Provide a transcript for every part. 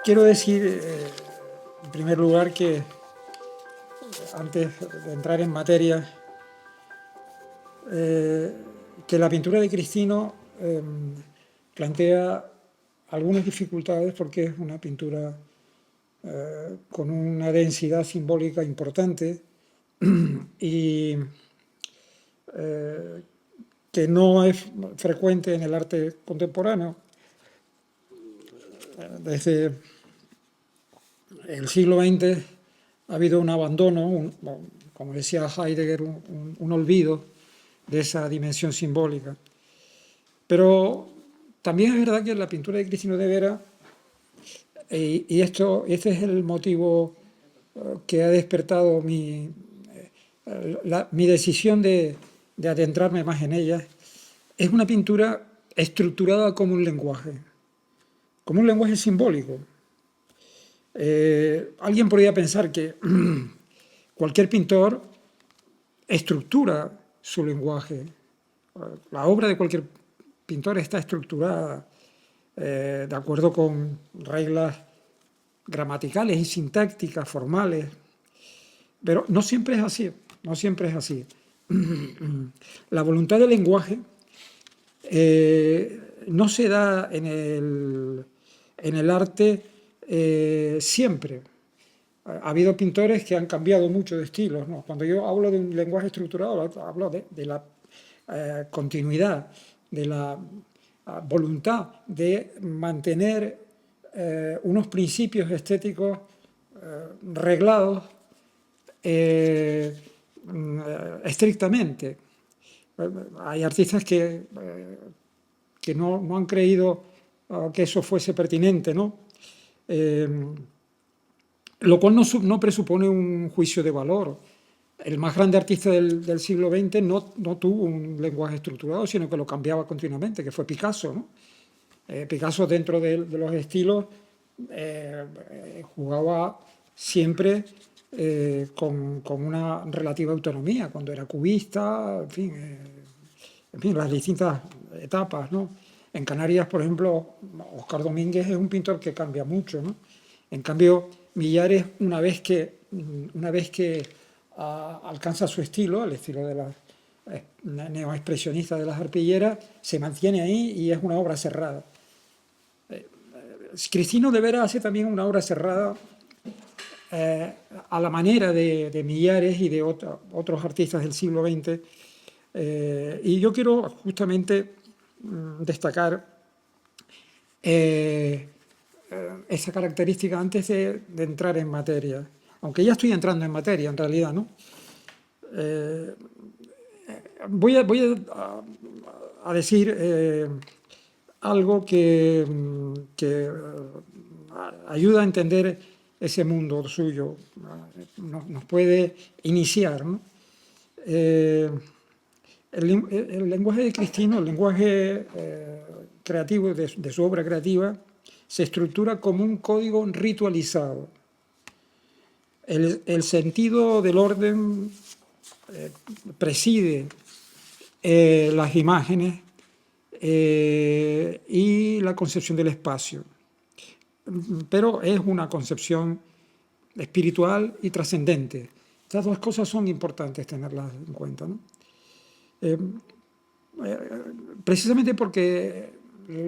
Quiero decir, en primer lugar, que antes de entrar en materia, que la pintura de Cristino plantea algunas dificultades porque es una pintura con una densidad simbólica importante y que no es frecuente en el arte contemporáneo. Desde el siglo XX ha habido un abandono, como decía Heidegger, un olvido de esa dimensión simbólica. Pero también es verdad que la pintura de Cristino de Vera, y este es el motivo que ha despertado mi decisión de adentrarme más en ella, es una pintura estructurada como un lenguaje simbólico. Alguien podría pensar que cualquier pintor estructura su lenguaje. La obra de cualquier pintor está estructurada de acuerdo con reglas gramaticales y sintácticas, formales, pero no siempre es así, no siempre es así. La voluntad del lenguaje no se da en el arte siempre. Ha habido pintores que han cambiado mucho de estilo, ¿no? Cuando yo hablo de un lenguaje estructurado, hablo de la continuidad, de la voluntad de mantener unos principios estéticos reglados estrictamente. Hay artistas que no han creído que eso fuese pertinente, ¿no? Lo cual no presupone un juicio de valor. El más grande artista del siglo XX no tuvo un lenguaje estructurado, sino que lo cambiaba continuamente, que fue Picasso, ¿no? Picasso, dentro de los estilos, jugaba siempre con una relativa autonomía, cuando era cubista, en fin, las distintas etapas, ¿no? En Canarias, por ejemplo, Óscar Domínguez es un pintor que cambia mucho, ¿no? En cambio, Millares, una vez que alcanza su estilo, el estilo de las neoexpresionistas de las arpilleras, se mantiene ahí y es una obra cerrada. Cristino de Vera hace también una obra cerrada a la manera de Millares y de otros artistas del siglo XX. Y yo quiero justamente destacar esa característica antes de entrar en materia, aunque ya estoy entrando en materia en realidad, ¿no? Voy a decir algo que ayuda a entender ese mundo suyo, nos puede iniciar, ¿no? El lenguaje de Cristino, el lenguaje creativo de su obra creativa, se estructura como un código ritualizado. El sentido del orden preside las imágenes y la concepción del espacio. Pero es una concepción espiritual y trascendente. Estas dos cosas son importantes tenerlas en cuenta, ¿no? Precisamente porque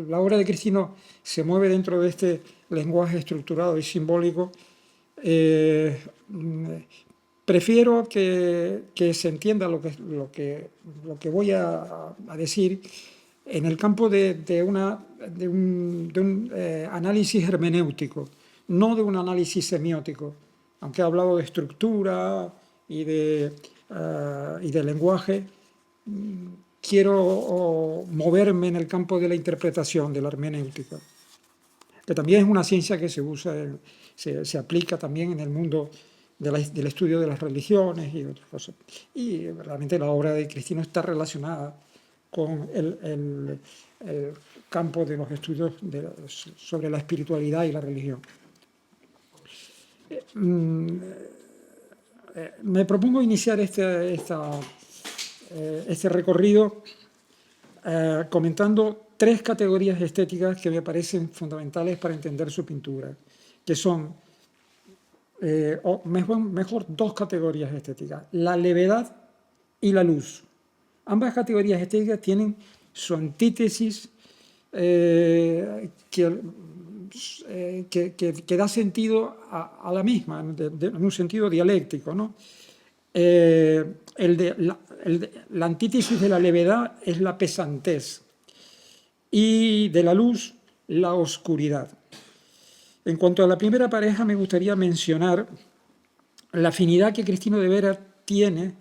la obra de Cristino se mueve dentro de este lenguaje estructurado y simbólico, prefiero que se entienda lo que voy a decir en el campo de un análisis hermenéutico, no de un análisis semiótico, aunque he hablado de estructura y de lenguaje. Quiero moverme en el campo de la interpretación, de la hermenéutica, que también es una ciencia que se usa, se aplica también en el mundo del estudio de las religiones y otras cosas. Y realmente la obra de Cristino está relacionada con el campo de los estudios sobre la espiritualidad y la religión. Me propongo iniciar este recorrido comentando tres categorías estéticas que me parecen fundamentales para entender su pintura. que son, o mejor, dos categorías estéticas, la levedad y la luz. Ambas categorías estéticas tienen su antítesis que da sentido a la misma, en un sentido dialéctico, ¿no? La antítesis de la levedad es la pesantez y de la luz, la oscuridad. En cuanto a la primera pareja, me gustaría mencionar la afinidad que Cristino de Vera tiene,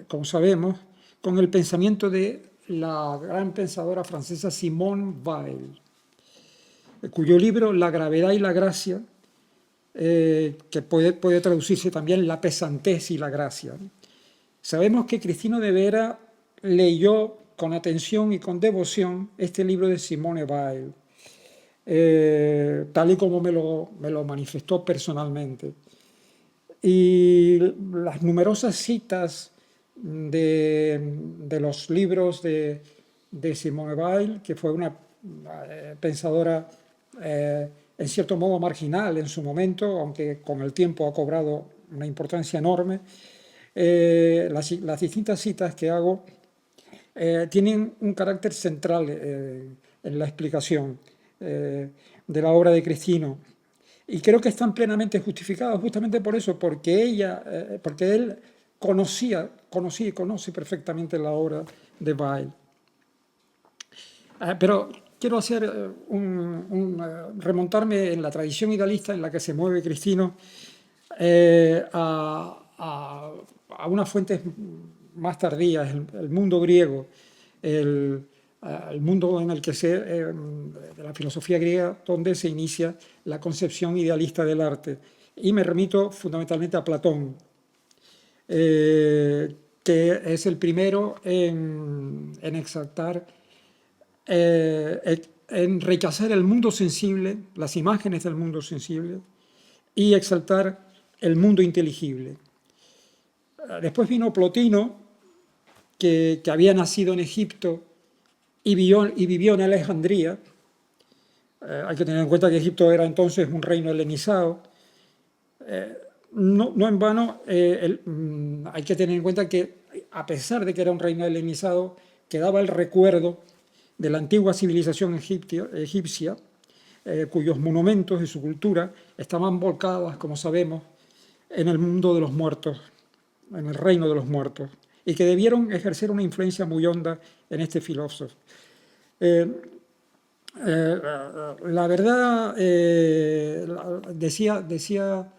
como sabemos, con el pensamiento de la gran pensadora francesa Simone Weil, cuyo libro La gravedad y la gracia, que puede traducirse también la pesantez y la gracia. Sabemos que Cristino de Vera leyó con atención y con devoción este libro de Simone Weil, tal y como me lo manifestó personalmente. Y las numerosas citas de los libros de Simone Weil, que fue una pensadora en cierto modo marginal en su momento, aunque con el tiempo ha cobrado una importancia enorme, las distintas citas que hago tienen un carácter central en la explicación de la obra de Cristino. Y creo que están plenamente justificadas justamente por eso, porque él conocía y conoce perfectamente la obra de Weil. Pero quiero remontarme en la tradición idealista en la que se mueve Cristino a unas fuentes más tardías, el mundo griego, el mundo en el que de la filosofía griega, donde se inicia la concepción idealista del arte. Y me remito fundamentalmente a Platón, que es el primero en exaltar, en rechazar el mundo sensible, las imágenes del mundo sensible, y exaltar el mundo inteligible. Después vino Plotino, que había nacido en Egipto y vivió en Alejandría. Hay que tener en cuenta que Egipto era entonces un reino helenizado. No en vano, hay que tener en cuenta que, a pesar de que era un reino helenizado, quedaba el recuerdo de la antigua civilización egipcia, cuyos monumentos y su cultura estaban volcadas, como sabemos, en el mundo de los muertos, en el reino de los muertos, y que debieron ejercer una influencia muy honda en este filósofo. La verdad, decía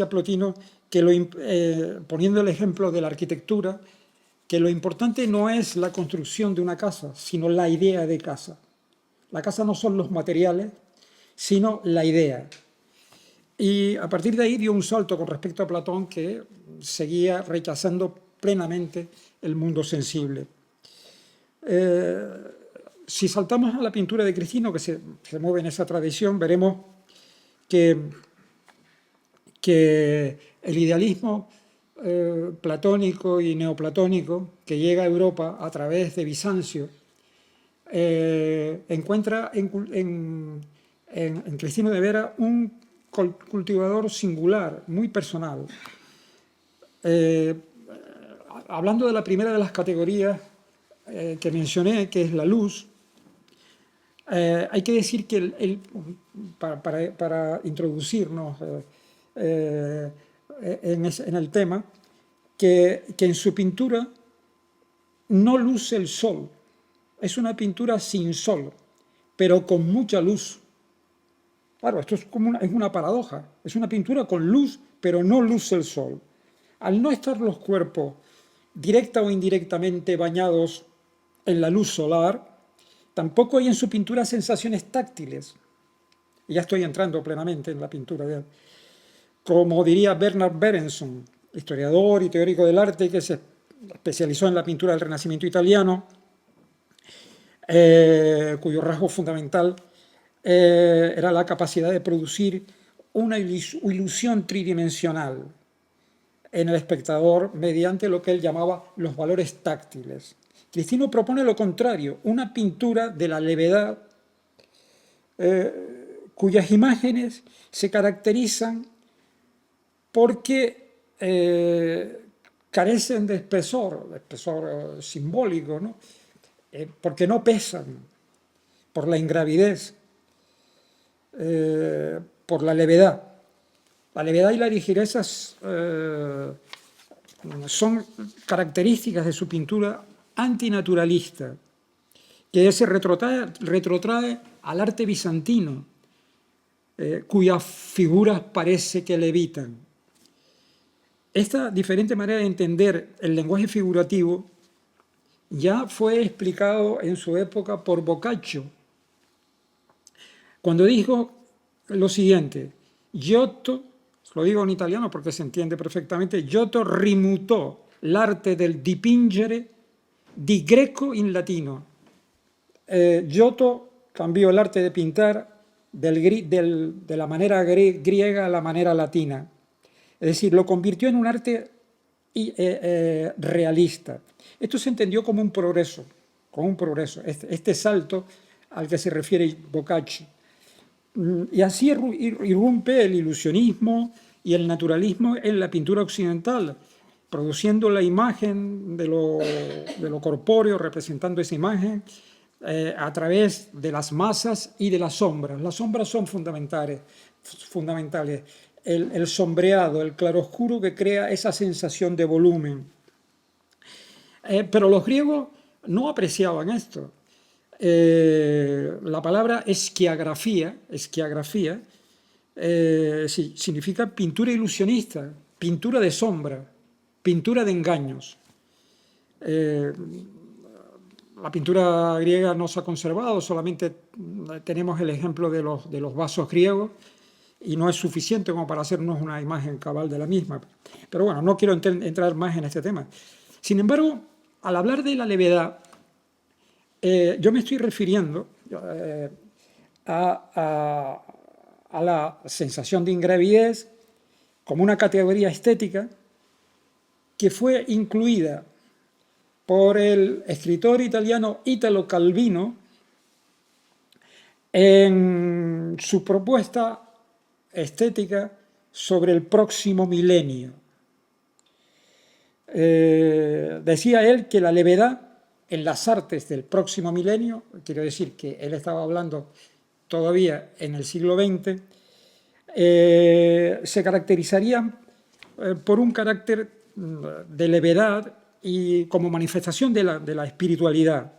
Plotino, que poniendo el ejemplo de la arquitectura, que lo importante no es la construcción de una casa, sino la idea de casa. La casa no son los materiales, sino la idea. Y a partir de ahí dio un salto con respecto a Platón, que seguía rechazando plenamente el mundo sensible. Si saltamos a la pintura de Cristino, que se mueve en esa tradición, veremos que el idealismo platónico y neoplatónico que llega a Europa a través de Bizancio encuentra en Cristino de Vera un cultivador singular, muy personal. Hablando de la primera de las categorías que mencioné, que es la luz, hay que decir que para introducirnos en el tema, que en su pintura no luce el sol. Es una pintura sin sol, pero con mucha luz. Claro, esto es una paradoja. Es una pintura con luz, pero no luce el sol. Al no estar los cuerpos directa o indirectamente bañados en la luz solar, tampoco hay en su pintura sensaciones táctiles. Y ya estoy entrando plenamente en la pintura de él. Como diría Bernard Berenson, historiador y teórico del arte que se especializó en la pintura del Renacimiento italiano, cuyo rasgo fundamental era la capacidad de producir una ilusión tridimensional en el espectador mediante lo que él llamaba los valores táctiles. Cristino propone lo contrario, una pintura de la levedad cuyas imágenes se caracterizan porque carecen de espesor simbólico, ¿no? Porque no pesan, por la ingravidez, por la levedad. La levedad y la ligereza son características de su pintura antinaturalista, que se retrotrae al arte bizantino, cuyas figuras parece que levitan. Esta diferente manera de entender el lenguaje figurativo ya fue explicado en su época por Boccaccio, cuando dijo lo siguiente: Giotto, lo digo en italiano porque se entiende perfectamente, Giotto rimutò l'arte del dipingere di greco in latino. Giotto cambió el arte de pintar de la manera griega a la manera latina. Es decir, lo convirtió en un arte realista. Esto se entendió como un progreso, este salto al que se refiere Boccaccio. Y así irrumpe el ilusionismo y el naturalismo en la pintura occidental, produciendo la imagen de lo corpóreo, representando esa imagen a través de las masas y de las sombras. Las sombras son fundamentales. El sombreado, el claroscuro que crea esa sensación de volumen. Pero los griegos no apreciaban esto. La palabra esquiagrafía significa pintura ilusionista, pintura de sombra, pintura de engaños. La pintura griega no se ha conservado, solamente tenemos el ejemplo de los vasos griegos, y no es suficiente como para hacernos una imagen cabal de la misma. Pero bueno, no quiero entrar más en este tema. Sin embargo, al hablar de la levedad, yo me estoy refiriendo a la sensación de ingravidez como una categoría estética que fue incluida por el escritor italiano Italo Calvino en su propuesta estética sobre el próximo milenio. Decía él que la levedad en las artes del próximo milenio, quiero decir que él estaba hablando todavía en el siglo XX, se caracterizarían por un carácter de levedad y como manifestación de la espiritualidad,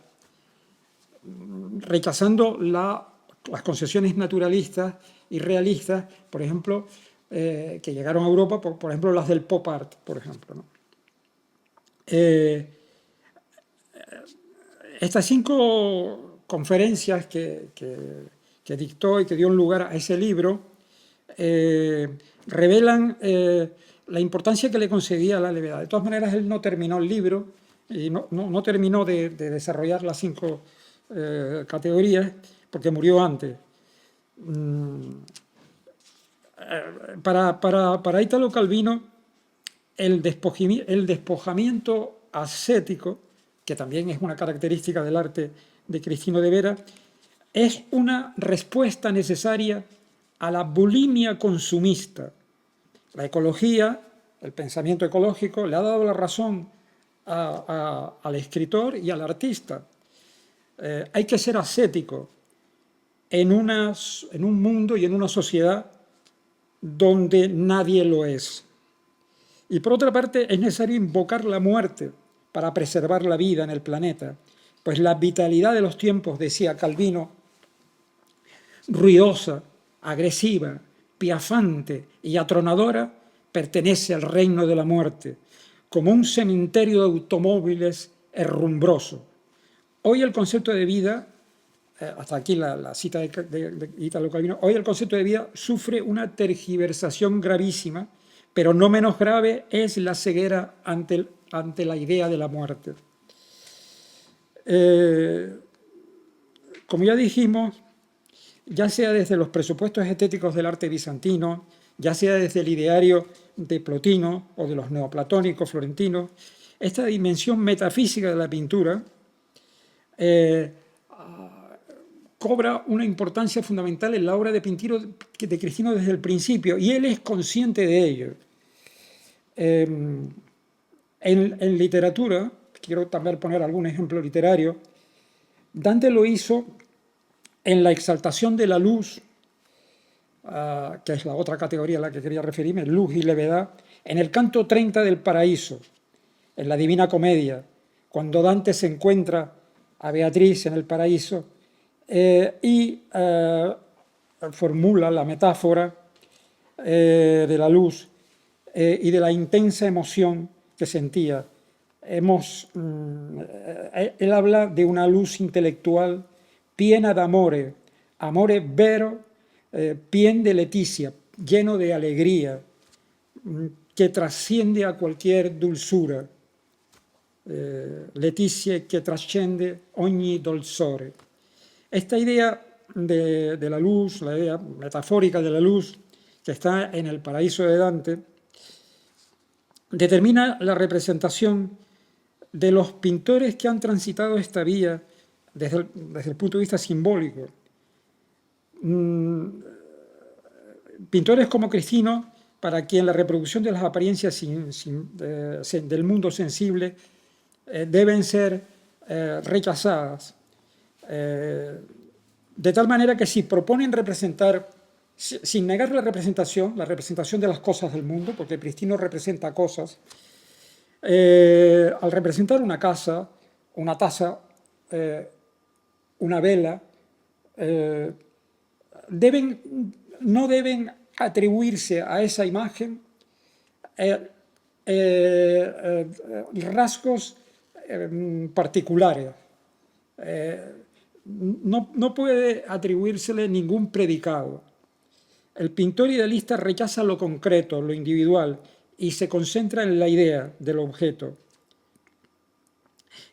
rechazando las concepciones naturalistas y realistas, por ejemplo, que llegaron a Europa, por ejemplo, las del pop art, por ejemplo, ¿no? Estas 5 conferencias que dictó y que dio lugar a ese libro revelan la importancia que le concedía a la levedad. De todas maneras, él no terminó el libro y no terminó de desarrollar las 5 categorías porque murió antes. Para Italo Calvino, el despojamiento ascético, que también es una característica del arte de Cristino de Vera, es una respuesta necesaria a la bulimia consumista. La ecología, el pensamiento ecológico, le ha dado la razón al escritor y al artista. Hay que ser ascético en un mundo y en una sociedad donde nadie lo es. Y por otra parte, es necesario invocar la muerte para preservar la vida en el planeta, pues la vitalidad de los tiempos, decía Calvino, ruidosa, agresiva, piafante y atronadora, pertenece al reino de la muerte, como un cementerio de automóviles herrumbroso. Hoy el concepto de vida, hasta aquí la cita de Italo Calvino, hoy el concepto de vida sufre una tergiversación gravísima, pero no menos grave es la ceguera ante la idea de la muerte. Como ya dijimos, ya sea desde los presupuestos estéticos del arte bizantino, ya sea desde el ideario de Plotino o de los neoplatónicos florentinos, esta dimensión metafísica de la pintura cobra una importancia fundamental en la obra de Cristino desde el principio, y él es consciente de ello. En literatura, quiero también poner algún ejemplo literario, Dante lo hizo en la exaltación de la luz, que es la otra categoría a la que quería referirme, luz y levedad, en el canto 30 del Paraíso, en la Divina Comedia, cuando Dante se encuentra a Beatriz en el paraíso y formula la metáfora de la luz y de la intensa emoción que sentía. Él habla de una luz intelectual piena d'amore, amore vero, pien de leticia, lleno de alegría, que trasciende a cualquier dulzura. Leticia que trasciende ogni dolzore. Esta idea de la luz, la idea metafórica de la luz que está en el paraíso de Dante, determina la representación de los pintores que han transitado esta vía desde el punto de vista simbólico. Pintores como Cristino, para quien la reproducción de las apariencias del mundo sensible deben ser rechazadas, de tal manera que si proponen representar, sin negar la representación de las cosas del mundo, porque Cristino representa cosas, al representar una casa, una taza, una vela, no deben atribuirse a esa imagen rasgos particulares. No puede atribuírsele ningún predicado. El pintor idealista rechaza lo concreto, lo individual, y se concentra en la idea del objeto.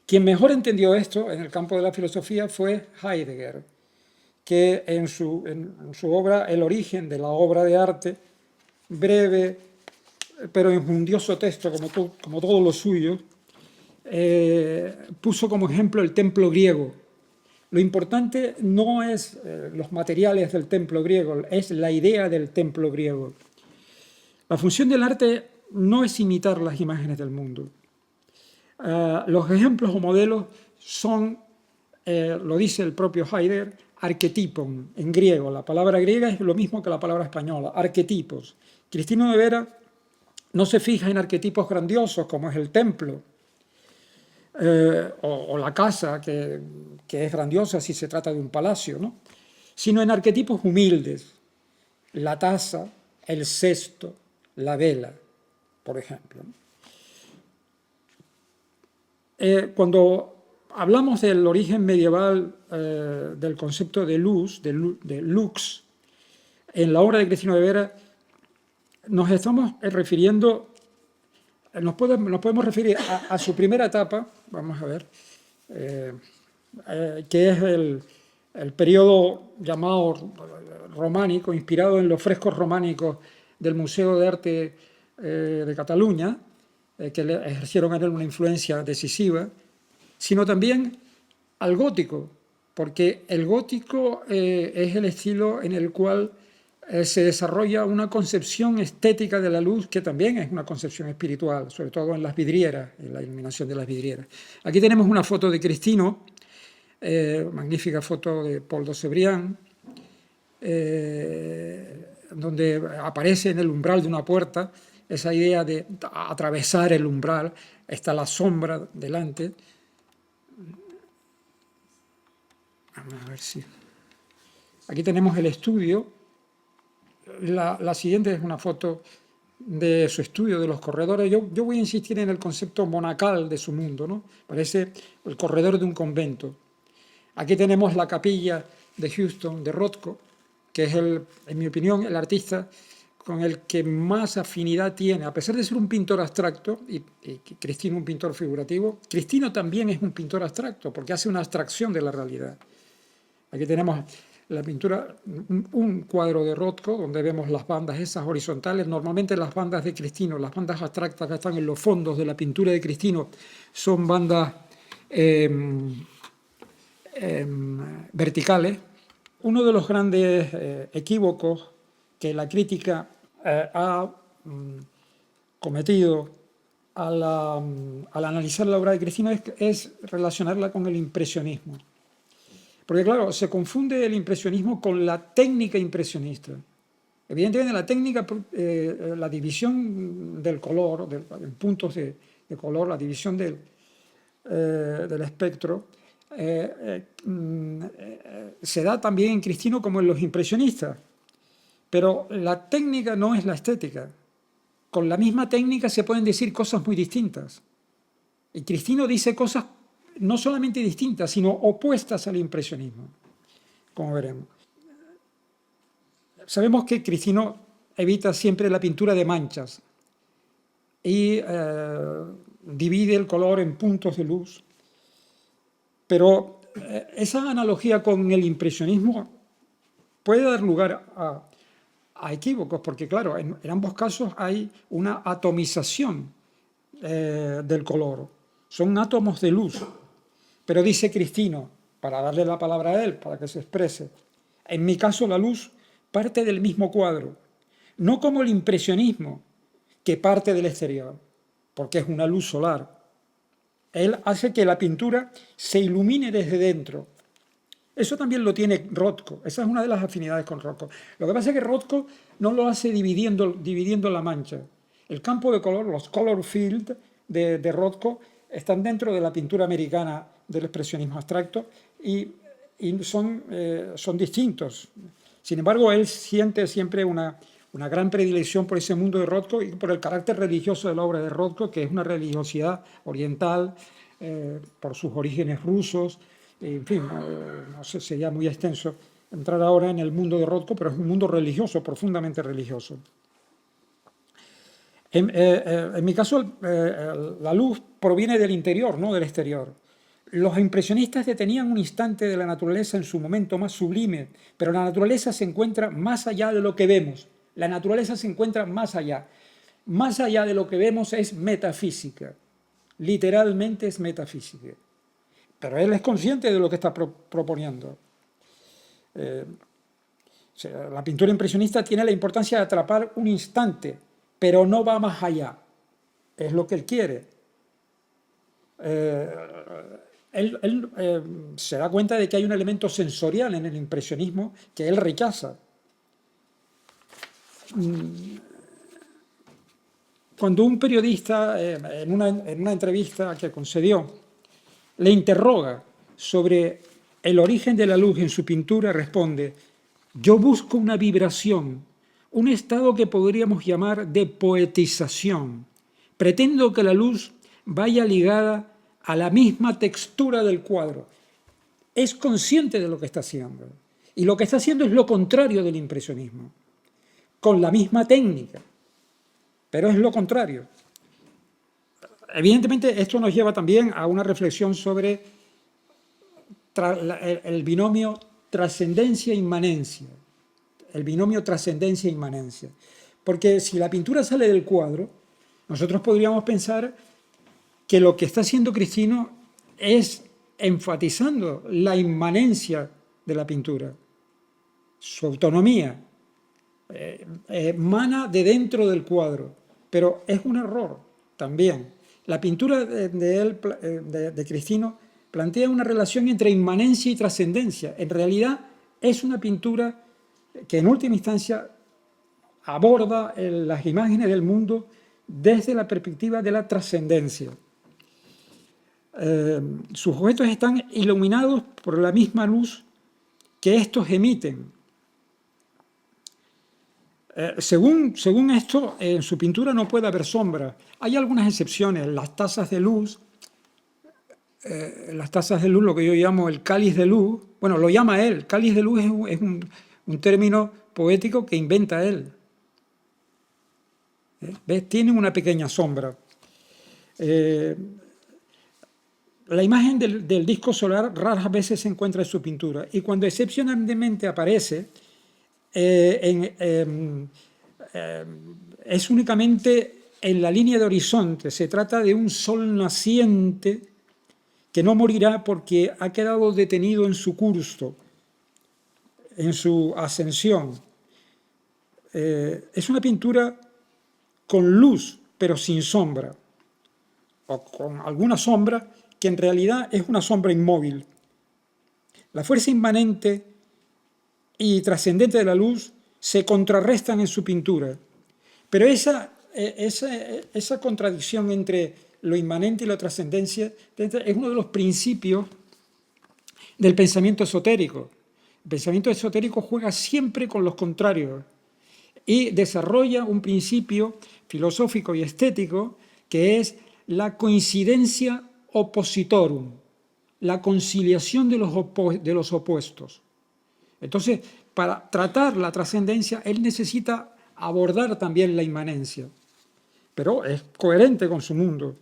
Quien mejor entendió esto en el campo de la filosofía fue Heidegger, que en su obra El origen de la obra de arte, breve pero enjundioso texto como todo lo suyo, puso como ejemplo el templo griego. Lo importante no es los materiales del templo griego, es la idea del templo griego. La función del arte no es imitar las imágenes del mundo. Los ejemplos o modelos son, lo dice el propio Heidegger, arquetipon en griego. La palabra griega es lo mismo que la palabra española, arquetipos. Cristino de Vera no se fija en arquetipos grandiosos como es el templo o la casa, que es grandiosa si se trata de un palacio, ¿no? Sino en arquetipos humildes, la taza, el cesto, la vela, por ejemplo. Cuando hablamos del origen medieval del concepto de luz, de lux, en la obra de Cristino de Vera, nos estamos refiriendo, nos podemos referir a su primera etapa, vamos a ver, que es el periodo llamado románico, inspirado en los frescos románicos del Museo de Arte de Cataluña, que ejercieron en él una influencia decisiva, sino también al gótico, porque el gótico es el estilo en el cual se desarrolla una concepción estética de la luz que también es una concepción espiritual, sobre todo en las vidrieras, en la iluminación de las vidrieras. Aquí tenemos una foto de Cristino, magnífica foto de Paul de Cebrián, donde aparece en el umbral de una puerta esa idea de atravesar el umbral, está la sombra delante. Vamos a ver si... Aquí tenemos el estudio. La siguiente es una foto de su estudio de los corredores. Yo voy a insistir en el concepto monacal de su mundo, ¿no? Parece el corredor de un convento. Aquí tenemos la capilla de Houston, de Rothko, que es, en mi opinión, el artista con el que más afinidad tiene, a pesar de ser un pintor abstracto, y Cristino un pintor figurativo, Cristino también es un pintor abstracto, porque hace una abstracción de la realidad. Aquí tenemos la pintura, un cuadro de Rothko, donde vemos las bandas esas horizontales. Normalmente las bandas de Cristino, las bandas abstractas que están en los fondos de la pintura de Cristino, son bandas verticales, uno de los grandes equívocos que la crítica ha cometido al analizar la obra de Cristino es relacionarla con el impresionismo. Porque claro, se confunde el impresionismo con la técnica impresionista. Evidentemente la técnica, la división del color, en puntos de color, la división del espectro, se da también en Cristino como en los impresionistas. Pero la técnica no es la estética. Con la misma técnica se pueden decir cosas muy distintas. Y Cristino dice cosas no solamente distintas, sino opuestas al impresionismo, como veremos. Sabemos que Cristino evita siempre la pintura de manchas y divide el color en puntos de luz. Pero esa analogía con el impresionismo puede dar lugar a equívocos, porque claro, en ambos casos hay una atomización del color. Son átomos de luz. Pero dice Cristino, para darle la palabra a él, para que se exprese, en mi caso la luz parte del mismo cuadro, no como el impresionismo, que parte del exterior, porque es una luz solar. Él hace que la pintura se ilumine desde dentro. Eso también lo tiene Rothko, esa es una de las afinidades con Rothko. Lo que pasa es que Rothko no lo hace dividiendo la mancha. El campo de color, los color field de Rothko, están dentro de la pintura americana del expresionismo abstracto y son distintos. Sin embargo, él siente siempre una gran predilección por ese mundo de Rothko y por el carácter religioso de la obra de Rothko, que es una religiosidad oriental, por sus orígenes rusos. En fin, no sé, sería muy extenso entrar ahora en el mundo de Rothko, pero es un mundo religioso, profundamente religioso. En mi caso, la luz proviene del interior, no del exterior. Los impresionistas detenían un instante de la naturaleza en su momento más sublime, pero la naturaleza se encuentra más allá de lo que vemos. La naturaleza se encuentra más allá. Más allá de lo que vemos es metafísica. Literalmente es metafísica. Pero él es consciente de lo que está proponiendo. La pintura impresionista tiene la importancia de atrapar un instante, pero no va más allá. Es lo que él quiere. Él se da cuenta de que hay un elemento sensorial en el impresionismo que él rechaza. Cuando un periodista, en una entrevista que concedió, le interroga sobre el origen de la luz en su pintura, responde: yo busco una vibración, un estado que podríamos llamar de poetización. Pretendo que la luz vaya ligada a la misma textura del cuadro. Es consciente de lo que está haciendo. Y lo que está haciendo es lo contrario del impresionismo, con la misma técnica, pero es lo contrario. Evidentemente, esto nos lleva también a una reflexión sobre el binomio trascendencia-inmanencia. El binomio trascendencia-inmanencia. Porque si la pintura sale del cuadro, nosotros podríamos pensar que lo que está haciendo Cristino es enfatizando la inmanencia de la pintura, su autonomía, emana de dentro del cuadro, pero es un error también. La pintura de Cristino plantea una relación entre inmanencia y trascendencia. En realidad es una pintura que en última instancia aborda las imágenes del mundo desde la perspectiva de la trascendencia. Sus objetos están iluminados por la misma luz que estos emiten. Según esto, en su pintura no puede haber sombra. Hay algunas excepciones. Las tazas de luz, lo que yo llamo el cáliz de luz, bueno, lo llama él. Cáliz de luz es un término poético que inventa él. ¿Ves? Tiene una pequeña sombra. La imagen del disco solar raras veces se encuentra en su pintura y cuando excepcionalmente aparece, es únicamente en la línea de horizonte. Se trata de un sol naciente que no morirá porque ha quedado detenido en su curso. en su ascensión. Es una pintura con luz, pero sin sombra, o con alguna sombra que en realidad es una sombra inmóvil. La fuerza inmanente y trascendente de la luz se contrarrestan en su pintura, pero esa contradicción entre lo inmanente y la trascendencia es uno de los principios del pensamiento esotérico. El pensamiento esotérico juega siempre con los contrarios y desarrolla un principio filosófico y estético que es la coincidencia oppositorum, la conciliación de los opuestos. Entonces, para tratar la trascendencia, él necesita abordar también la inmanencia, pero es coherente con su mundo.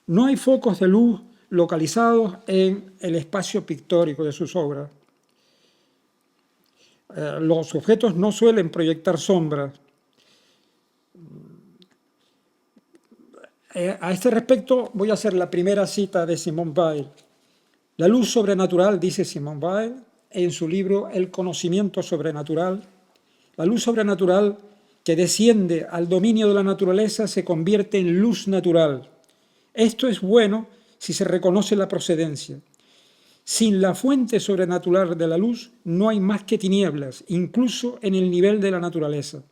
No hay focos de luz localizados en el espacio pictórico de sus obras. Los objetos no suelen proyectar sombras. A este respecto voy a hacer la primera cita de Simone Weil. La luz sobrenatural, dice Simone Weil en su libro El conocimiento sobrenatural, la luz sobrenatural que desciende al dominio de la naturaleza se convierte en luz natural. Esto es bueno si se reconoce la procedencia. Sin la fuente sobrenatural de la luz no hay más que tinieblas, incluso en el nivel de la naturaleza.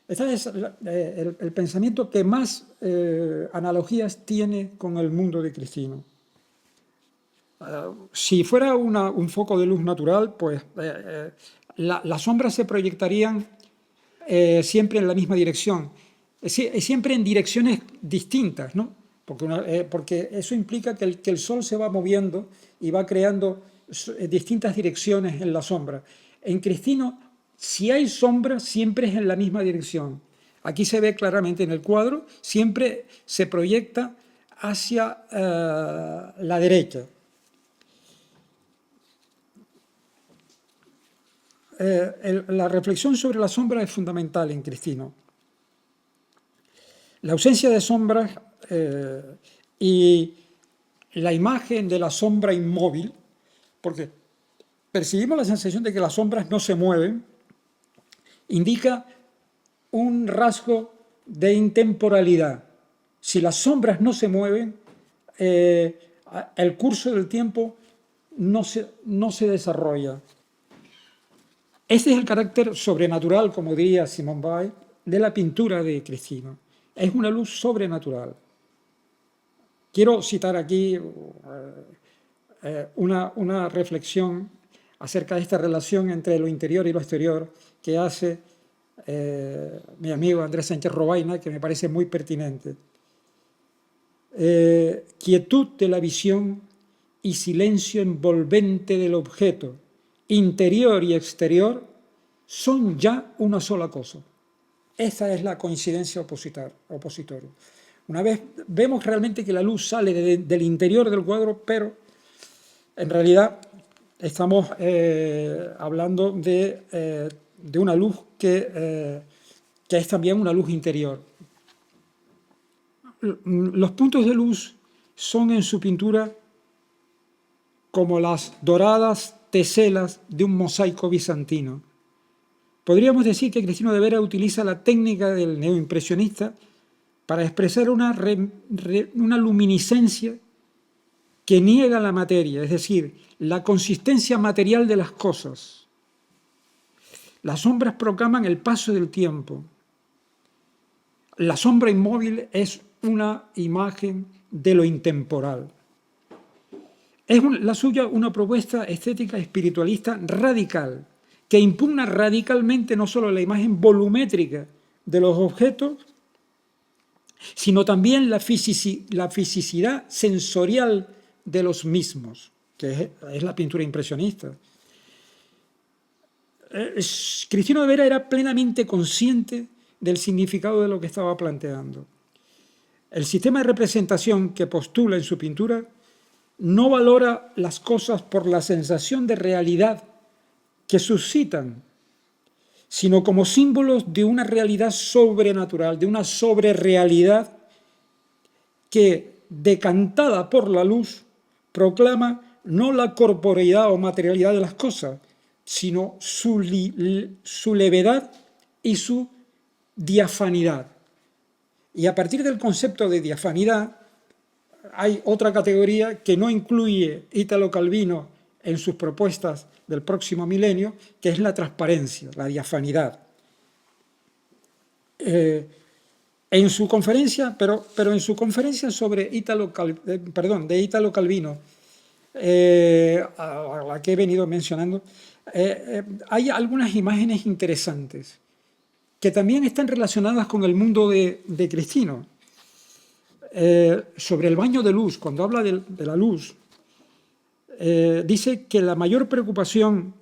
Este es el pensamiento que más analogías tiene con el mundo de Cristino. Si fuera un foco de luz natural, pues las sombras se proyectarían siempre en la misma dirección, siempre en direcciones distintas, ¿no? Porque eso implica que el sol se va moviendo y va creando distintas direcciones en la sombra. En Cristino, si hay sombra, siempre es en la misma dirección. Aquí se ve claramente en el cuadro, siempre se proyecta hacia la derecha. La reflexión sobre la sombra es fundamental en Cristino. La ausencia de sombras y la imagen de la sombra inmóvil, porque percibimos la sensación de que las sombras no se mueven, indica un rasgo de intemporalidad. Si las sombras no se mueven, el curso del tiempo no se desarrolla. Este es el carácter sobrenatural, como diría Simone Weil, de la pintura de Cristino. Es una luz sobrenatural. Quiero citar aquí una reflexión acerca de esta relación entre lo interior y lo exterior que hace mi amigo Andrés Sánchez Robaina, que me parece muy pertinente. Quietud de la visión y silencio envolvente del objeto, interior y exterior, son ya una sola cosa. Esa es la coincidencia opositoria. Una vez vemos realmente que la luz sale del interior del cuadro, pero en realidad estamos hablando de una luz que es también una luz interior. Los puntos de luz son en su pintura como las doradas teselas de un mosaico bizantino. Podríamos decir que Cristino de Vera utiliza la técnica del neoimpresionista para expresar una luminiscencia que niega la materia, es decir, la consistencia material de las cosas. Las sombras proclaman el paso del tiempo. La sombra inmóvil es una imagen de lo intemporal. Es la suya una propuesta estética espiritualista radical, que impugna radicalmente no solo la imagen volumétrica de los objetos, sino también la fisicidad sensorial de los mismos, que es la pintura impresionista. Cristino de Vera era plenamente consciente del significado de lo que estaba planteando. El sistema de representación que postula en su pintura no valora las cosas por la sensación de realidad que suscitan, sino como símbolos de una realidad sobrenatural, de una sobrerealidad que, decantada por la luz, proclama no la corporeidad o materialidad de las cosas, sino su levedad y su diafanidad. Y a partir del concepto de diafanidad hay otra categoría que no incluye Italo Calvino en sus propuestas del próximo milenio, que es la transparencia, la diafanidad. En su conferencia, pero en su conferencia sobre de Italo Calvino, a la que he venido mencionando, hay algunas imágenes interesantes que también están relacionadas con el mundo de Cristino. Sobre el baño de luz, cuando habla de la luz, dice que la mayor preocupación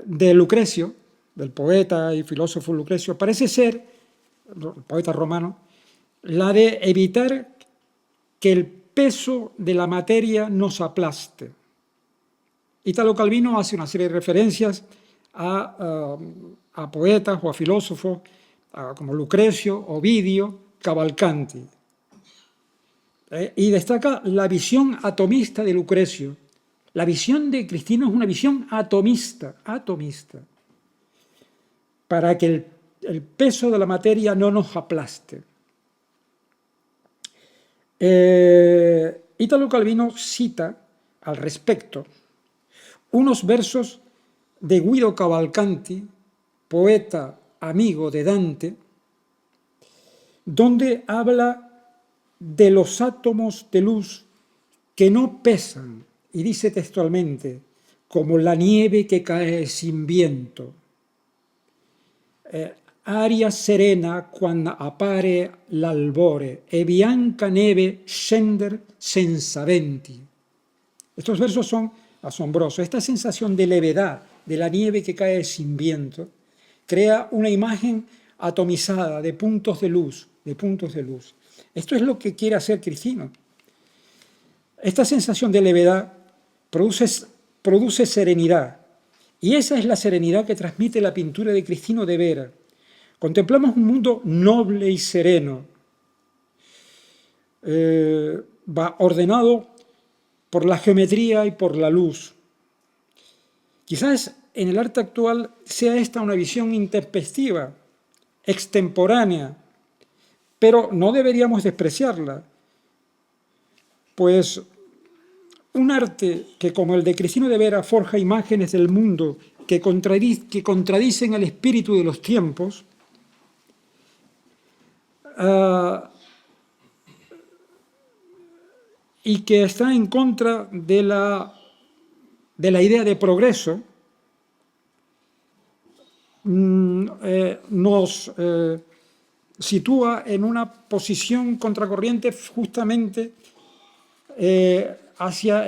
de Lucrecio, del poeta y filósofo Lucrecio, parece ser, el poeta romano, la de evitar que el peso de la materia nos aplaste. Italo Calvino hace una serie de referencias a poetas o a filósofos como Lucrecio, Ovidio, Cavalcanti. Y destaca la visión atomista de Lucrecio. La visión de Cristino es una visión atomista, para que el peso de la materia no nos aplaste. Italo Calvino cita al respecto unos versos de Guido Cavalcanti, poeta amigo de Dante, donde habla de los átomos de luz que no pesan, y dice textualmente, como la nieve que cae sin viento. Aria serena quando appare l'albore e bianca neve scender senza venti. Estos versos son asombrosos. Esta sensación de levedad, de la nieve que cae sin viento, crea una imagen atomizada de puntos de luz, Esto es lo que quiere hacer Cristino. Esta sensación de levedad produce serenidad, y esa es la serenidad que transmite la pintura de Cristino de Vera. Contemplamos un mundo noble y sereno, ordenado por la geometría y por la luz. Quizás en el arte actual sea esta una visión intempestiva, extemporánea, pero no deberíamos despreciarla, pues un arte que, como el de Cristino de Vera, forja imágenes del mundo que contradicen el espíritu de los tiempos, y que está en contra de la idea de progreso, nos sitúa en una posición contracorriente justamente hacia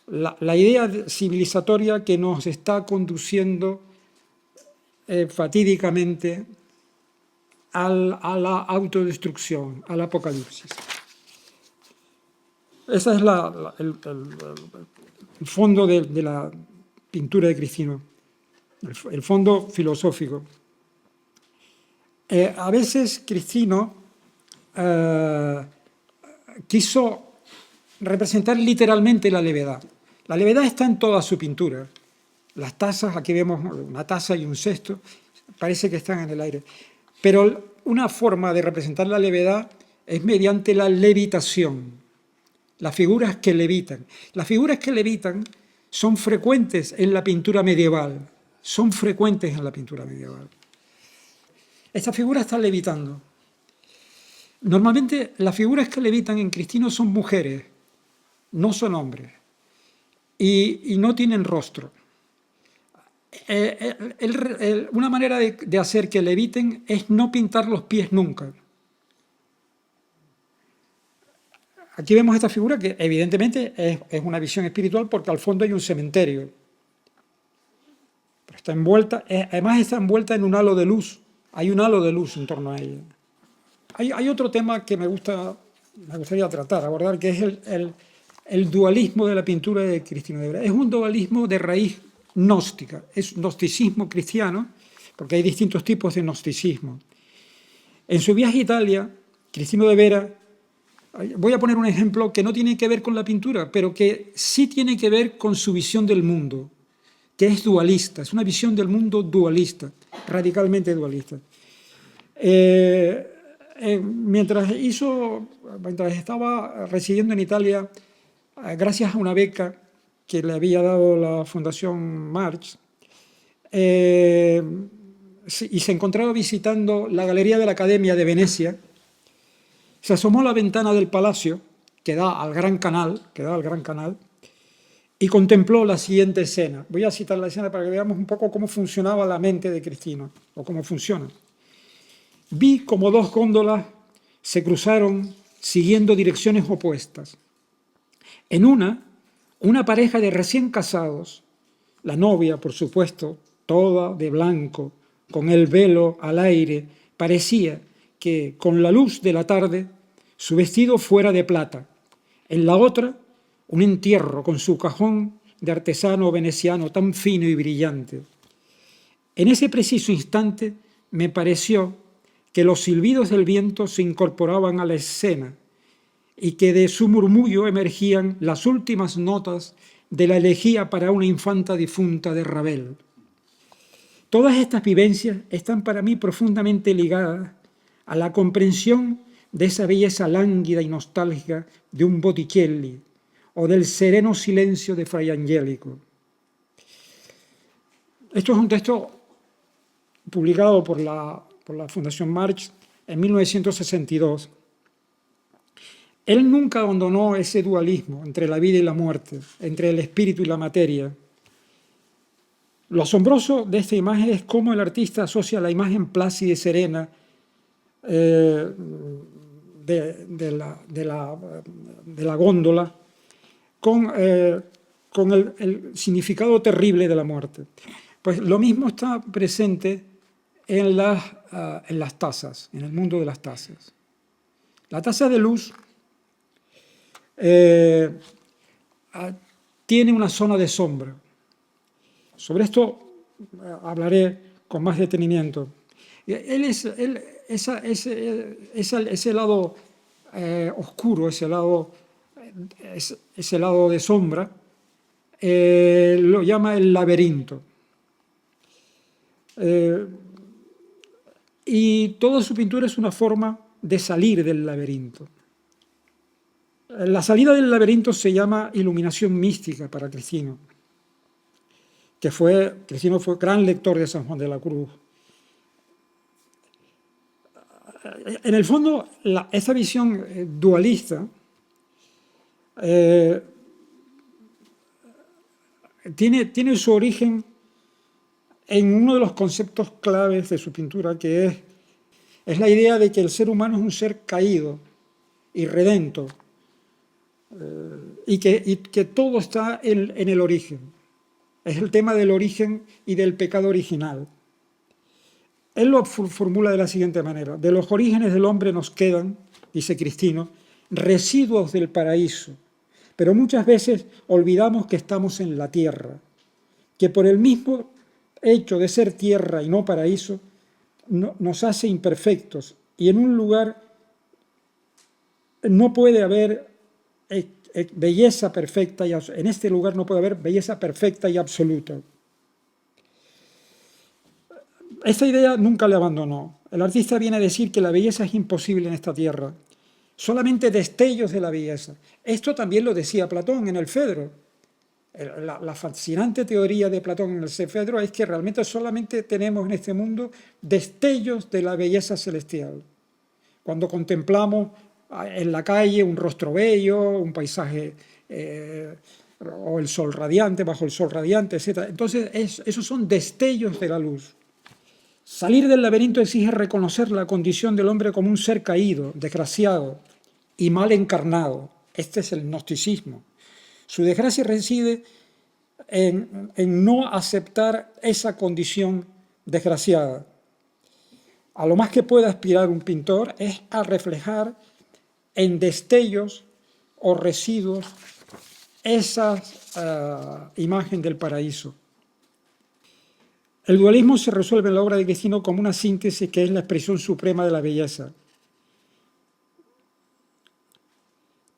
la idea civilizatoria que nos está conduciendo fatídicamente a la autodestrucción, al apocalipsis. Ese es el fondo de la pintura de Cristino, el fondo filosófico. A veces Cristino quiso representar literalmente la levedad. La levedad está en toda su pintura. Las tazas, aquí vemos una taza y un cesto, parece que están en el aire. Pero una forma de representar la levedad es mediante la levitación. Las figuras que levitan. Las figuras que levitan son frecuentes en la pintura medieval. Esta figura está levitando. Normalmente las figuras que levitan en Cristino son mujeres, no son hombres, y no tienen rostro. Una manera de hacer que leviten es no pintar los pies nunca. Aquí vemos esta figura que evidentemente es una visión espiritual porque al fondo hay un cementerio. Pero está envuelta, además está envuelta en un halo de luz. Hay un halo de luz en torno a ella. Hay otro tema que me gustaría abordar, que es el dualismo de la pintura de Cristino de Vera. Es un dualismo de raíz gnóstica, es gnosticismo cristiano, porque hay distintos tipos de gnosticismo. En su viaje a Italia, Cristino de Vera Voy a poner un ejemplo que no tiene que ver con la pintura, pero que sí tiene que ver con su visión del mundo, que es dualista, es una visión del mundo dualista, radicalmente dualista. Mientras estaba residiendo en Italia, gracias a una beca que le había dado la Fundación March, y se encontraba visitando la Galería de la Academia de Venecia, se asomó a la ventana del palacio que da al Gran Canal, y contempló la siguiente escena. Voy a citar la escena para que veamos un poco cómo funcionaba la mente de Cristino, o cómo funciona. Vi como dos góndolas se cruzaron siguiendo direcciones opuestas. En una pareja de recién casados, la novia, por supuesto, toda de blanco, con el velo al aire, parecía que con la luz de la tarde su vestido fuera de plata. En la otra, un entierro con su cajón de artesano veneciano tan fino y brillante. En ese preciso instante me pareció que los silbidos del viento se incorporaban a la escena y que de su murmullo emergían las últimas notas de la elegía para una infanta difunta de Ravel. Todas estas vivencias están para mí profundamente ligadas a la comprensión de esa belleza lánguida y nostálgica de un Botticelli o del sereno silencio de Fray Angelico. Esto es un texto publicado por la Fundación March en 1962. Él nunca abandonó ese dualismo entre la vida y la muerte, entre el espíritu y la materia. Lo asombroso de esta imagen es cómo el artista asocia la imagen plácida y serena de la góndola con el significado terrible de la muerte. Pues lo mismo está presente en las tazas, en el mundo de las tazas. La taza de luz tiene una zona de sombra. Sobre esto hablaré con más detenimiento. Ese lado oscuro, ese lado de sombra, lo llama el laberinto. Y toda su pintura es una forma de salir del laberinto. La salida del laberinto se llama iluminación mística para Cristino. Cristino fue gran lector de San Juan de la Cruz. En el fondo, esta visión dualista tiene su origen en uno de los conceptos claves de su pintura, que es la idea de que el ser humano es un ser caído, irredento, y que todo está en el origen. Es el tema del origen y del pecado original. Él lo formula de la siguiente manera: de los orígenes del hombre nos quedan, dice Cristino, residuos del paraíso, pero muchas veces olvidamos que estamos en la tierra, que por el mismo hecho de ser tierra y no paraíso, nos hace imperfectos, y en un lugar no puede haber belleza perfecta, en este lugar no puede haber belleza perfecta y absoluta. Esta idea nunca le abandonó. El artista viene a decir que la belleza es imposible en esta tierra, solamente destellos de la belleza. Esto también lo decía Platón en el Fedro. La fascinante teoría de Platón en el Fedro es que realmente solamente tenemos en este mundo destellos de la belleza celestial. Cuando contemplamos en la calle un rostro bello, un paisaje o el sol radiante, bajo el sol radiante, etc. Entonces, esos son destellos de la luz. Salir del laberinto exige reconocer la condición del hombre como un ser caído, desgraciado y mal encarnado. Este es el gnosticismo. Su desgracia reside en no aceptar esa condición desgraciada. A lo más que puede aspirar un pintor es a reflejar en destellos o residuos esa imagen del paraíso. El dualismo se resuelve en la obra de Cristino como una síntesis que es la expresión suprema de la belleza.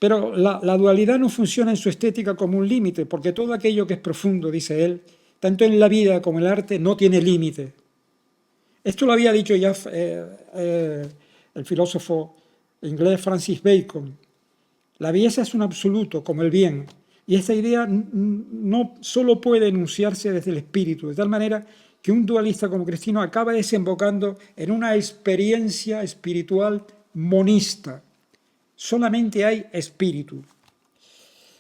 Pero la dualidad no funciona en su estética como un límite, porque todo aquello que es profundo, dice él, tanto en la vida como en el arte, no tiene límite. Esto lo había dicho ya el filósofo inglés Francis Bacon. La belleza es un absoluto, como el bien, y esta idea no solo puede enunciarse desde el espíritu, de tal manera que un dualista como Cristino acaba desembocando en una experiencia espiritual monista. Solamente hay espíritu.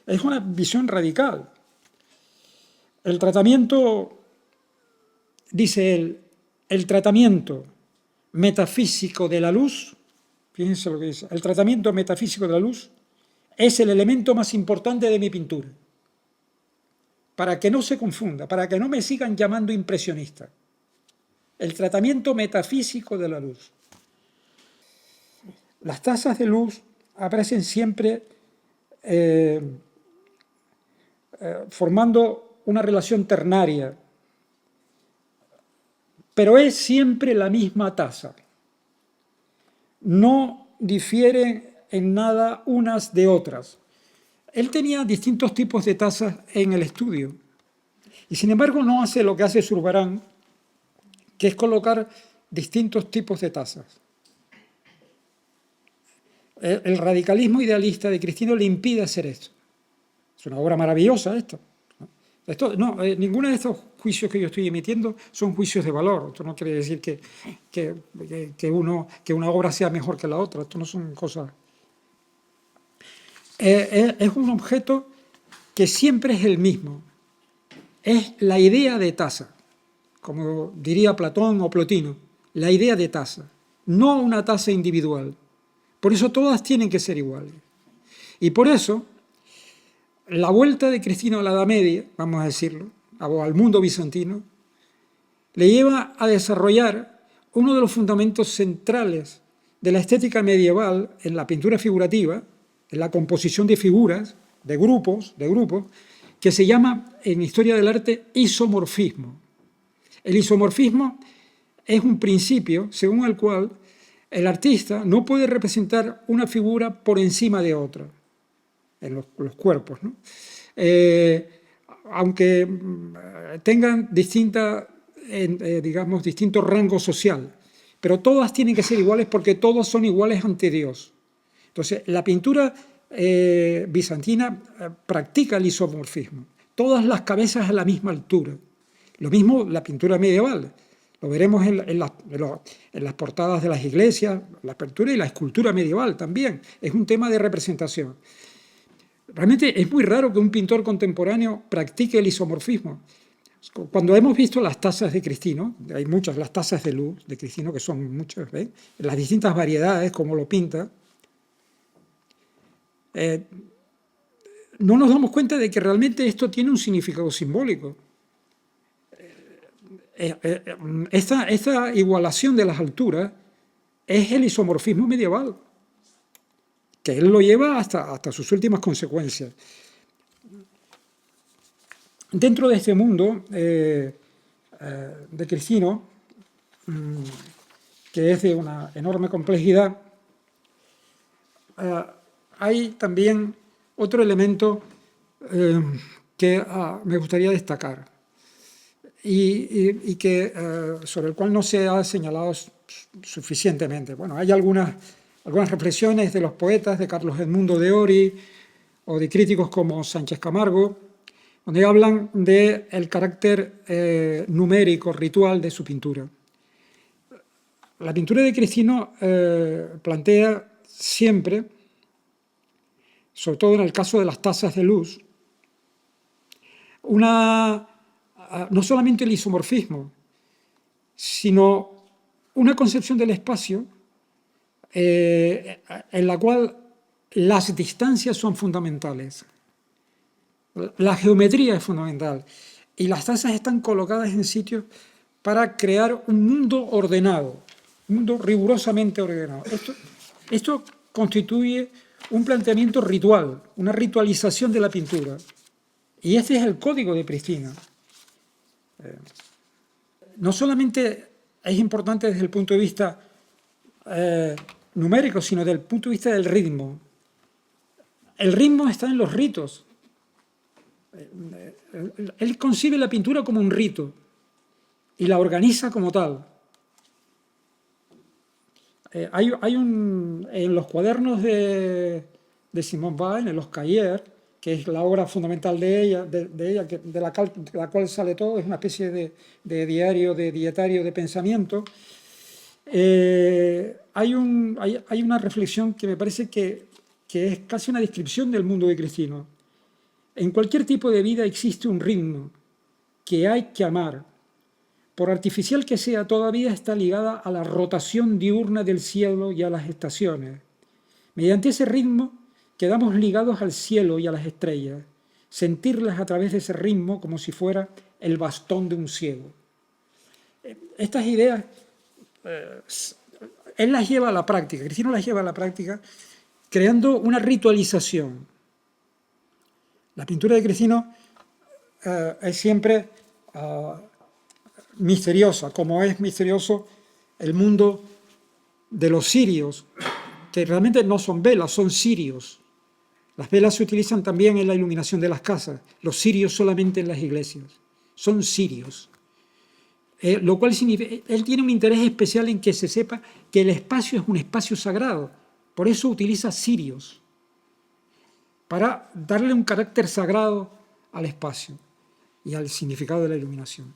Es una visión radical. El tratamiento, dice él, el tratamiento metafísico de la luz, fíjense lo que dice, el tratamiento metafísico de la luz es el elemento más importante de mi pintura. Para que no se confunda, para que no me sigan llamando impresionista. El tratamiento metafísico de la luz. Las tazas de luz aparecen siempre formando una relación ternaria, pero es siempre la misma taza. No difieren en nada unas de otras. Él tenía distintos tipos de tazas en el estudio y sin embargo no hace lo que hace Zurbarán, que es colocar distintos tipos de tazas. El radicalismo idealista de Cristino le impide hacer esto. Es una obra maravillosa esto. Ninguno de estos juicios que yo estoy emitiendo son juicios de valor. Esto no quiere decir que una obra sea mejor que la otra. Esto no son cosas... es un objeto que siempre es el mismo. Es la idea de taza, como diría Platón o Plotino, la idea de taza, no una taza individual. Por eso todas tienen que ser iguales. Y por eso, la vuelta de Cristino a la Edad Media, vamos a decirlo, al mundo bizantino, le lleva a desarrollar uno de los fundamentos centrales de la estética medieval en la pintura figurativa, en la composición de figuras, de grupos, que se llama en historia del arte isomorfismo. El isomorfismo es un principio según el cual el artista no puede representar una figura por encima de otra, en los cuerpos, ¿no? Aunque tengan distinto rango social, pero todas tienen que ser iguales porque todos son iguales ante Dios. Entonces, la pintura bizantina practica el isomorfismo. Todas las cabezas a la misma altura. Lo mismo la pintura medieval. Lo veremos en las portadas de las iglesias, la pintura y la escultura medieval también. Es un tema de representación. Realmente es muy raro que un pintor contemporáneo practique el isomorfismo. Cuando hemos visto las tazas de Cristino, hay muchas, las tazas de luz de Cristino, que son muchas, ¿ves? Las distintas variedades, como lo pinta, no nos damos cuenta de que realmente esto tiene un significado simbólico. Esta igualación de las alturas es el isomorfismo medieval, que él lo lleva hasta sus últimas consecuencias. Dentro de este mundo de Cristino, que es de una enorme complejidad, hay también otro elemento que me gustaría destacar y sobre el cual no se ha señalado suficientemente. Bueno, hay algunas reflexiones de los poetas, de Carlos Edmundo de Ory o de críticos como Sánchez Camargo, donde hablan del carácter numérico, ritual de su pintura. La pintura de Cristino plantea siempre, sobre todo en el caso de las tazas de luz, no solamente el isomorfismo, sino una concepción del espacio en la cual las distancias son fundamentales. La geometría es fundamental y las tazas están colocadas en sitios para crear un mundo ordenado, un mundo rigurosamente ordenado. Esto constituye un planteamiento ritual, una ritualización de la pintura. Y este es el código de Pristina. No solamente es importante desde el punto de vista numérico, sino desde el punto de vista del ritmo. El ritmo está en los ritos. Él concibe la pintura como un rito y la organiza como tal. En los cuadernos de Simone Weil, en los Cahiers, que es la obra fundamental de ella, de la cual sale todo, es una especie de diario, de dietario de pensamiento, hay una reflexión que me parece que es casi una descripción del mundo de Cristino. En cualquier tipo de vida existe un ritmo que hay que amar. Por artificial que sea, todavía está ligada a la rotación diurna del cielo y a las estaciones. Mediante ese ritmo quedamos ligados al cielo y a las estrellas, sentirlas a través de ese ritmo como si fuera el bastón de un ciego. Estas ideas, él las lleva a la práctica, Cristino las lleva a la práctica, creando una ritualización. La pintura de Cristino es siempre misteriosa, como es misterioso el mundo de los cirios, que realmente no son velas, son cirios. Las velas se utilizan también en la iluminación de las casas, los cirios solamente en las iglesias, son cirios. Lo cual significa, él tiene un interés especial en que se sepa que el espacio es un espacio sagrado, por eso utiliza cirios, para darle un carácter sagrado al espacio y al significado de la iluminación.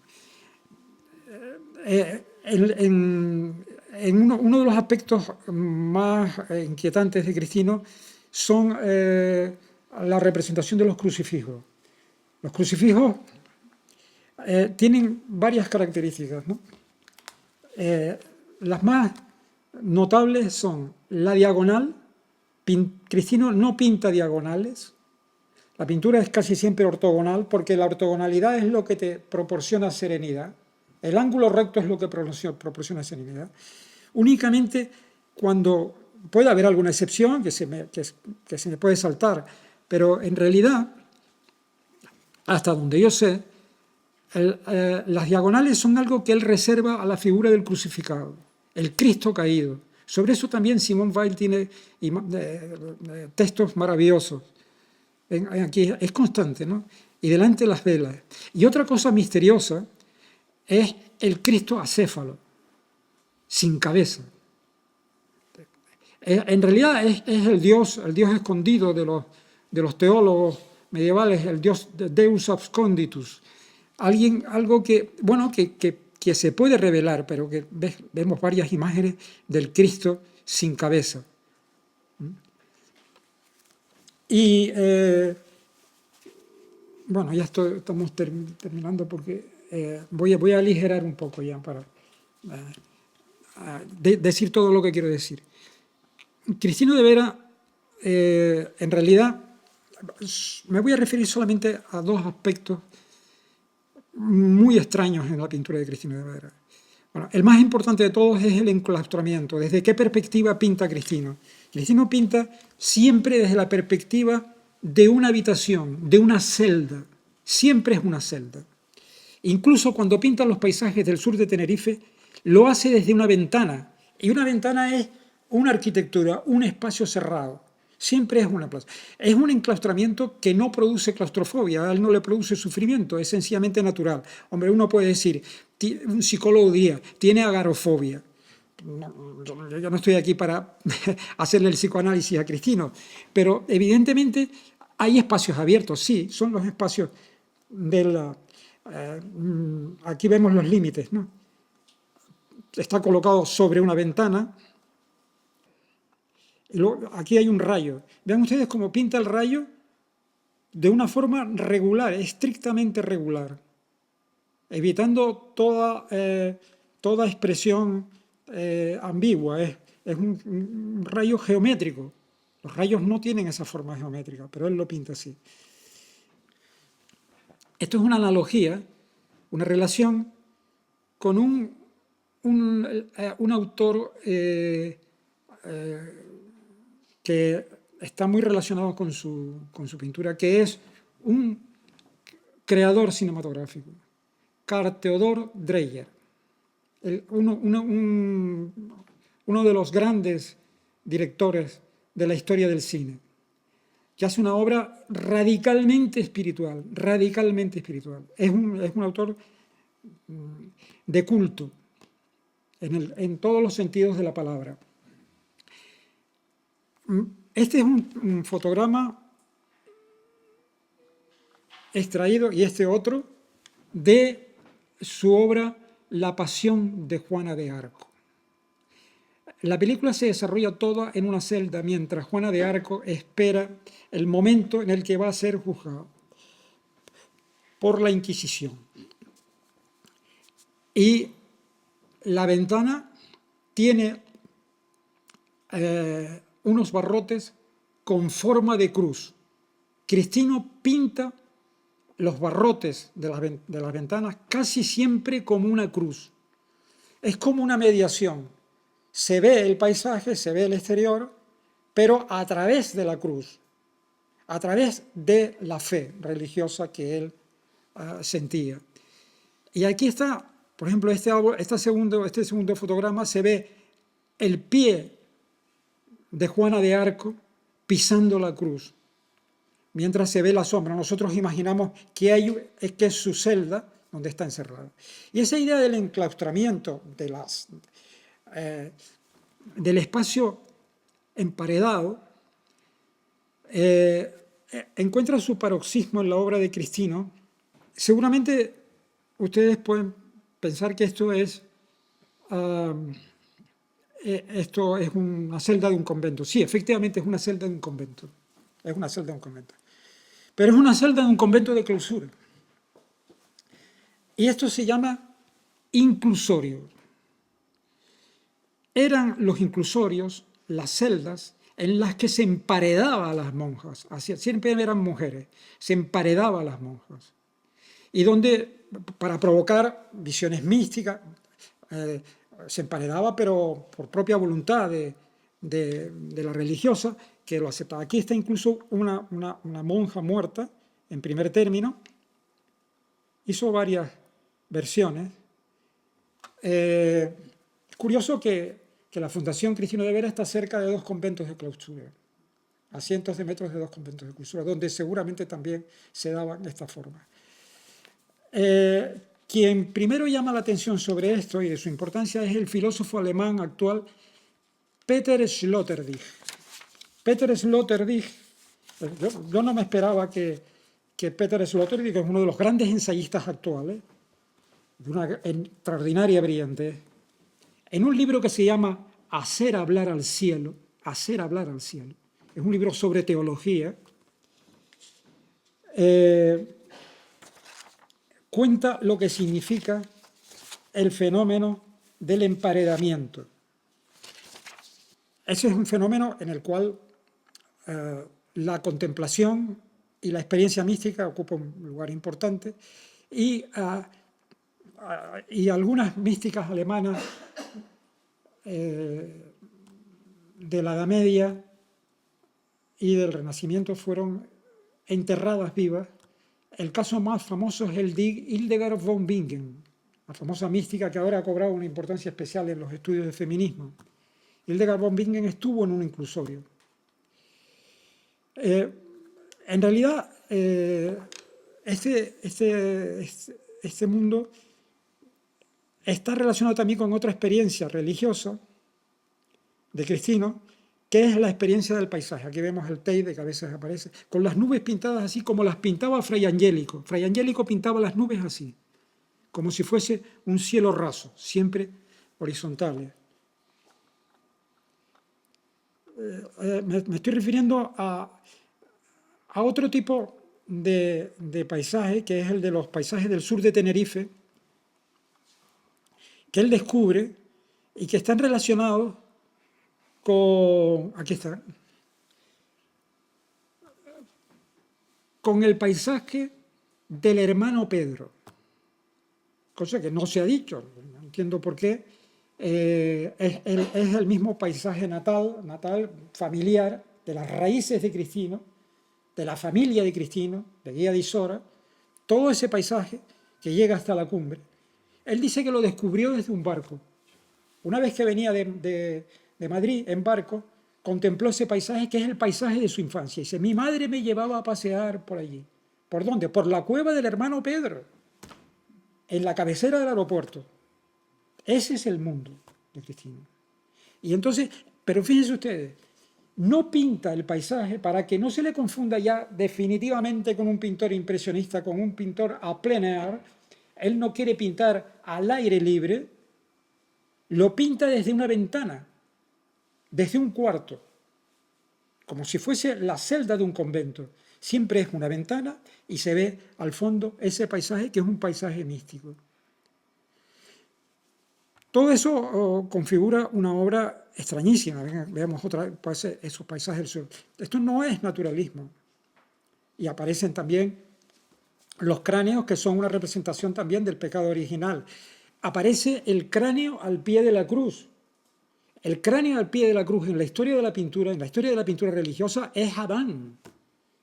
Uno de los aspectos más inquietantes de Cristino son la representación de los crucifijos. Los crucifijos tienen varias características, ¿no? Las más notables son la diagonal. Cristino no pinta diagonales. La pintura es casi siempre ortogonal porque la ortogonalidad es lo que te proporciona serenidad. El ángulo recto es lo que proporciona serenidad. Únicamente cuando puede haber alguna excepción que se me puede saltar, pero en realidad, hasta donde yo sé, las diagonales son algo que él reserva a la figura del crucificado, el Cristo caído. Sobre eso también Simone Weil tiene textos maravillosos. Aquí es constante, ¿no? Y delante las velas. Y otra cosa misteriosa es el Cristo acéfalo, sin cabeza. En realidad es el Dios escondido de los teólogos medievales, el Dios Deus absconditus. Algo que, bueno, que se puede revelar, pero que vemos varias imágenes del Cristo sin cabeza. Y bueno, ya estamos terminando porque voy a aligerar un poco ya para decir todo lo que quiero decir. Cristino de Vera, en realidad, me voy a referir solamente a dos aspectos muy extraños en la pintura de Cristino de Vera. Bueno, el más importante de todos es el enclaustramiento. ¿Desde qué perspectiva pinta Cristino? Cristino pinta siempre desde la perspectiva de una habitación, de una celda. Siempre es una celda. Incluso cuando pinta los paisajes del sur de Tenerife, lo hace desde una ventana. Y una ventana es una arquitectura, un espacio cerrado. Siempre es una plaza. Es un enclaustramiento que no produce claustrofobia, a él no le produce sufrimiento, es sencillamente natural. Hombre, uno puede decir, un psicólogo diría, tiene agorafobia. Yo no estoy aquí para hacerle el psicoanálisis a Cristino, pero evidentemente hay espacios abiertos, sí, son los espacios de la... aquí vemos los límites, ¿no? Está colocado sobre una ventana. Y luego, aquí hay un rayo. Vean ustedes cómo pinta el rayo de una forma regular, estrictamente regular, evitando toda expresión ambigua. Es un rayo geométrico. Los rayos no tienen esa forma geométrica, pero él lo pinta así. Esto es una analogía, una relación con un autor que está muy relacionado con su pintura, que es un creador cinematográfico, Carl Theodor Dreyer, uno de los grandes directores de la historia del cine. que hace una obra radicalmente espiritual, radicalmente espiritual. Es un autor de culto, en todos los sentidos de la palabra. Este es un fotograma extraído, y este otro, de su obra La Pasión de Juana de Arco. La película se desarrolla toda en una celda mientras Juana de Arco espera el momento en el que va a ser juzgada por la Inquisición. Y la ventana tiene unos barrotes con forma de cruz. Cristino pinta los barrotes de las ventanas casi siempre como una cruz. Es como una mediación. Se ve el paisaje, se ve el exterior, pero a través de la cruz, a través de la fe religiosa que él sentía. Y aquí está, por ejemplo, este segundo fotograma, se ve el pie de Juana de Arco pisando la cruz, mientras se ve la sombra. Nosotros imaginamos que es su celda donde está encerrada. Y esa idea del enclaustramiento, del espacio emparedado, encuentra su paroxismo en la obra de Cristino. Seguramente ustedes pueden pensar que esto es una celda de un convento. Sí, efectivamente es una celda de un convento. Es una celda de un convento. Pero es una celda de un convento de clausura. Y esto se llama inclusorio. Eran los inclusorios, las celdas, en las que se emparedaba a las monjas. Siempre eran mujeres, se emparedaba a las monjas. Y donde, para provocar visiones místicas, se emparedaba, pero por propia voluntad de la religiosa, que lo aceptaba. Aquí está incluso una monja muerta, en primer término. Hizo varias versiones. Curioso que la Fundación Cristino de Vera está cerca de dos conventos de clausura, a cientos de metros de dos conventos de clausura, donde seguramente también se daban de esta forma. Quien primero llama la atención sobre esto y de su importancia es el filósofo alemán actual Peter Sloterdijk. Peter Sloterdijk, yo no me esperaba que Peter Sloterdijk, que es uno de los grandes ensayistas actuales, de una extraordinaria brillantez, en un libro que se llama Hacer hablar al cielo, es un libro sobre teología, cuenta lo que significa el fenómeno del emparedamiento. Ese es un fenómeno en el cual la contemplación y la experiencia mística ocupan un lugar importante, y algunas místicas alemanas de la Edad Media y del Renacimiento fueron enterradas vivas. El caso más famoso es el de Hildegard von Bingen, la famosa mística que ahora ha cobrado una importancia especial en los estudios de feminismo. Hildegard von Bingen estuvo en un inclusorio. En realidad, este mundo está relacionado también con otra experiencia religiosa de Cristino, que es la experiencia del paisaje. Aquí vemos el Teide, que a veces aparece, con las nubes pintadas así como las pintaba Fray Angélico. Fray Angélico pintaba las nubes así, como si fuese un cielo raso, siempre horizontales. Me estoy refiriendo a otro tipo de paisaje, que es el de los paisajes del sur de Tenerife, que él descubre y que están relacionados aquí está, con el paisaje del hermano Pedro, cosa que no se ha dicho, no entiendo por qué. Es el mismo paisaje natal, familiar, de las raíces de Cristino, de la familia de Cristino, de Guía de Isora, todo ese paisaje que llega hasta la cumbre. Él dice que lo descubrió desde un barco. Una vez que venía de Madrid en barco, contempló ese paisaje que es el paisaje de su infancia. Dice, mi madre me llevaba a pasear por allí. ¿Por dónde? Por la cueva del hermano Pedro, en la cabecera del aeropuerto. Ese es el mundo de Cristina. Y entonces, pero fíjense ustedes, no pinta el paisaje para que no se le confunda ya definitivamente con un pintor impresionista, con un pintor a plein air. Él no quiere pintar al aire libre, lo pinta desde una ventana, desde un cuarto, como si fuese la celda de un convento. Siempre es una ventana y se ve al fondo ese paisaje que es un paisaje místico. Todo eso configura una obra extrañísima. Veamos otra vez pues, esos paisajes del sur. Esto no es naturalismo. Y aparecen también los cráneos, que son una representación también del pecado original. Aparece el cráneo al pie de la cruz. El cráneo al pie de la cruz en la historia de la pintura, en la historia de la pintura religiosa, es Adán.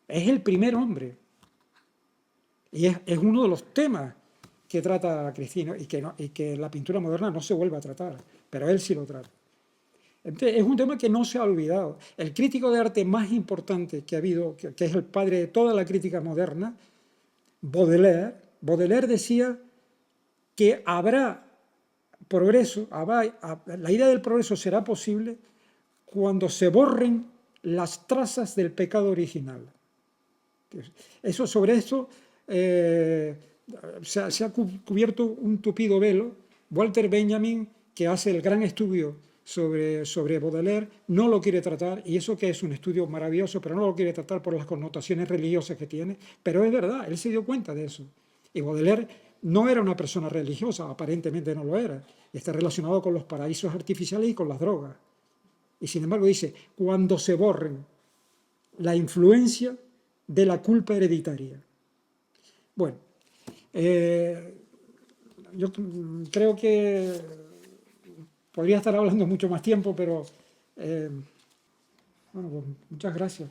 Es el primer hombre. Y es uno de los temas que trata Cristina y que la pintura moderna no se vuelve a tratar, pero él sí lo trata. Entonces, es un tema que no se ha olvidado. El crítico de arte más importante que ha habido, que es el padre de toda la crítica moderna, Baudelaire decía que habrá progreso, la idea del progreso será posible cuando se borren las trazas del pecado original. Sobre esto se ha cubierto un tupido velo. Walter Benjamin, que hace el gran estudio sobre Baudelaire, no lo quiere tratar, y eso que es un estudio maravilloso, pero no lo quiere tratar por las connotaciones religiosas que tiene, pero es verdad, él se dio cuenta de eso. Y Baudelaire no era una persona religiosa, aparentemente no lo era, y está relacionado con los paraísos artificiales y con las drogas. Y sin embargo dice, cuando se borren la influencia de la culpa hereditaria. Bueno, yo creo que podría estar hablando mucho más tiempo, pero bueno, pues muchas gracias.